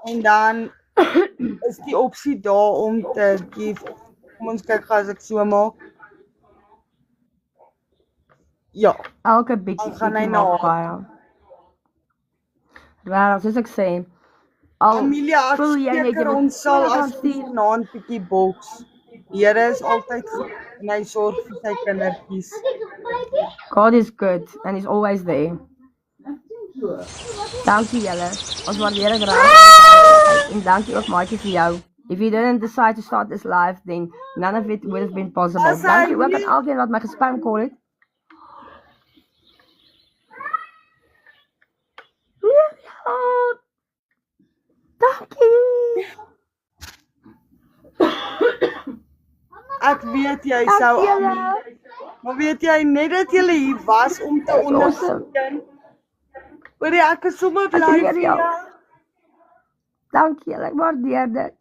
En dan is die opsie daar om te give. Kom ons kyk as ek so maak. Ja, Elke bietjie Dan gaan hy maak na baie. Regtig, soos ek sê, al Amelia, ek voel jy net jy seker moet ons sal gaan as stuur. vanaand bietjie boks. Die Here is altyd goed en hy sorg vir sy kindertjies. God is good and he's always there. Dankie julle. Ons waardeer dit regtig. En dankie ook maatjie vir jou. If you didn't decide to start this live, then none of it would have been possible. As hy Dankie ook aan nie- elkeen wat my gespam call het. Ja, dankie. Ek weet jy Dankie sou julle. maar weet jy net dat jy hier was om te ondersteun. Hoorie, ek is sommer bly Ek vir weet jou. jou. Dankie julle. Ek waardeer dit.